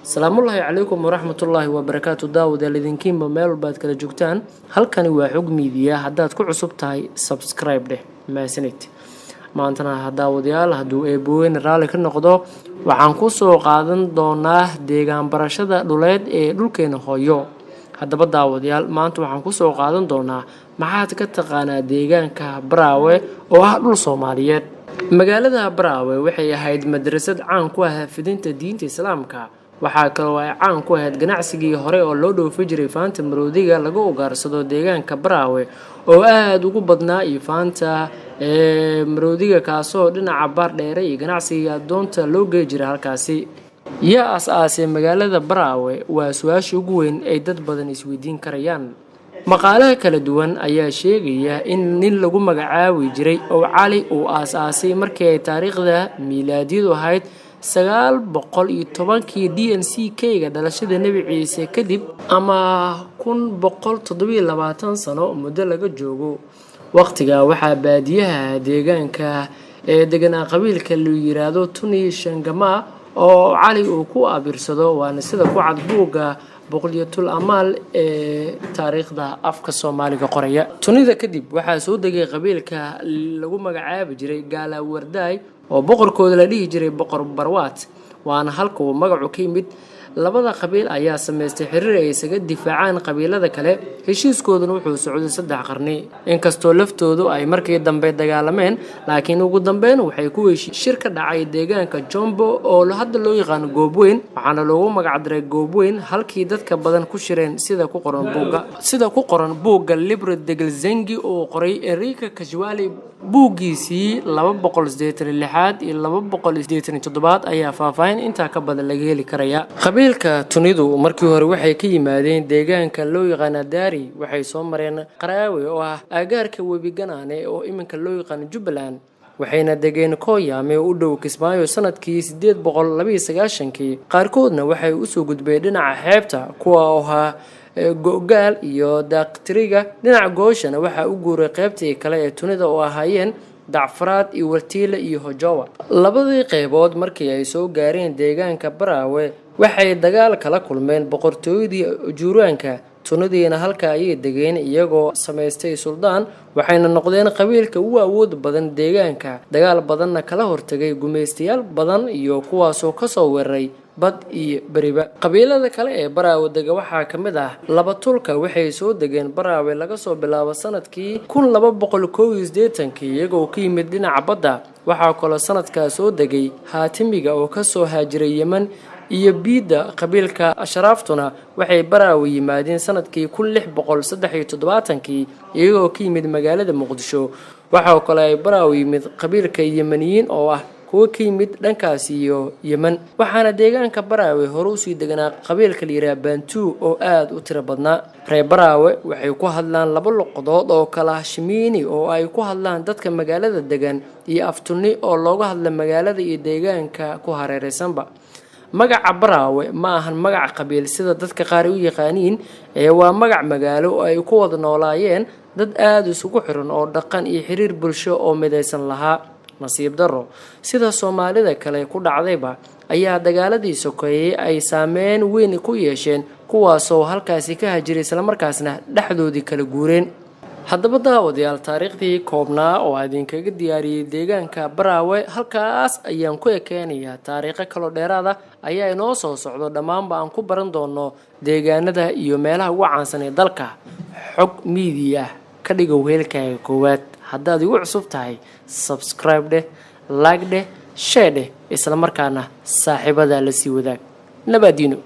salaamullaahi calaykum waraxmatullaahi wabarakaatu daawada lidinkiinba meel walbaad kala joogtaan halkani waa xog miidiya haddaad ku cusub tahay subscribe dheh maasanid maantana daawadayaal hadduu eebooyin raalli ka noqdo waxaan ku soo qaadan doonaa deegaan barashada dhuleed ee dhulkeena hooyo haddaba daawadayaal maanta waxaan ku soo qaadan doonaa maxaad ka taqaanaa deegaanka Baraawe oo ah dhul Soomaaliyeed magaalada Baraawe waxay ahayd madrasad caan ku ah fidinta diinta Islaamka waxaa kaloo ay caan ku ahayd ganacsigii hore oo loo dhoofin jiray faanta maroodiga lagu ugaarsado deegaanka Baraawe oo aad ugu badnaa faanta maroodiga kaasoo dhinaca baar dheere iyo ganacsiga doonta loo geey jiray halkaasi yaa asaasay magaalada Baraawe waa su'aasha ugu weyn ay dad badan isweydiin karayaan maqaalaha kala duwan ayaa sheegaya in nin lagu magacaabi jiray oo Cali uu asaasay markii ay taariikhda miilaadiyadu ahayd 910kii DNC-ga dhalashada Nabi Ciise kadib ama 1127 sano muddo laga joogo waqtiga waxaa baadiyaha deegaanka deganaa qabiilka loo yiraahdo Tuni Shangama oo Cali uu ku abirsado waana sida ku cad buuga boqoliyatul amal taariikhda afka Soomaaliga qoraya tunida kadib waxaa soo degay qabiilka lagu magacaabi jiray Gaala Wardaay oo boqorkooda la dhihi jiray boqor Barwaat waana halka uu magacu ka yimid labada qabiil ayaa sameystay xiriir ay isaga difaacaan qabiilada kale heshiiskooduna wuxuu socday 3 qarni inkastoo laftoodu ay markii dambe dagaalameen laakiin ugu dambeyn waxay ku heshiiyeen shir ka dhacay deegaanka Jombo oo hadda loo yaqaan Goobweyn waxaana loogu magac daray Goobweyn halkii dadka badan ku shireen sida ku qoran buugga Libre de Gelsengi oo qoray Enrique Casuali buuggiisii 286 iyo 287 ayaa faahfaahin inta ka badan laga heli karaya qabiilka Tunidu markii hore waxay ka yimaadeen deegaanka loo yaqaan Daari waxay ssoo mareen Qaraawe oo ah agaarka webi Ganaane oo iminka loo yaqaan Jubbaland waxayna degeen Kooyame u dhow Kismaayo sanadkii 892kii qaarkoodna waxay u soo gudbeen dhinaca xeebta kuwa oo ahaa Go'gaal iyo Daaqtiriga dhinaca gooshana waxa u guuray qaybtii kale ee Tunida oo ahaayeen Dacfaraad iyo Wartiile iyo Hojowa labadii qaybood markii ay soo gaareen deegaanka Baraawe waxay dagaal kala kulmeen boqortooyadii Juuraanka Tunadiina halka ay degeen iyagoo sameystay suldaan waxayna noqdeen qabiilka ugu awood badan deegaanka dagaal badanna kala hortagay gumeystayaal badan iyo kuwaasoo ka soo weeraray bad iyo bariba qabiilada kale ee Baraawe dega waxaa kamid ah laba tulka waxay soo degeen Baraawe laga soo bilaabo sanadkii 1281 iyagoo ka yimid dhinaca badda waxaa kaloo sanadkaas soo degay Haatimiga oo ka soo haajiray Yemen iyo biida qabiilka Ashraaftuna waxay Baraawe yimaadeen sanadkii 1673 iyagoo ka yimid magaalada Muqdisho waxa kale ay Baraawe yimid qabiilka Yemeniyiin oo ah kuwa ka yimid dhankaas iyo Yemen waxaana deegaanka Baraawe hore u sii deganaa qabiilka la yiraahdo Bantu oo aad u tiro badnaa reer Baraawe waxay ku hadlaan laba luqadood oo kala Shimiini oo ay ku hadlaan dadka magaalada degan iyo Aftuni oo looga hadla magaalada iyo deegaanka ku hareeraysanba magaca Baraawe ma ahan magac qabiil sida dadka qaar u yaqaaniin waa magac magaalo oo ay ku wada noolaayeen dad aad isugu xiran oo dhaqan iyo xiriir bulsho oo midaysan lahaa nasiib daro sida Soomaalida kale ku dhacdayba ayaa dagaaladii sokeeyay ay saameyn weyn ku yeesheen kuwaasoo halkaasi ka hajiray isla markaasna dhaxdoodii kala guureen haddaba daawadayaal taariikhdii koobnaa oo idinkaga diyaariyay deegaanka Baraawe halkaas ayaan ku ekeenayaa taariikho kala dheeraad ah ayaa inoo soo socdo dhamaanba aan ku baran doono deegaanada iyo meelaha ugu caansan ee dalka xog media ka dhigo weelkaaga koowaad haddaad igu cusub tahay subscribe dheh like dheh share dheh isla markaana saaxiibada la sii wadaag nabadino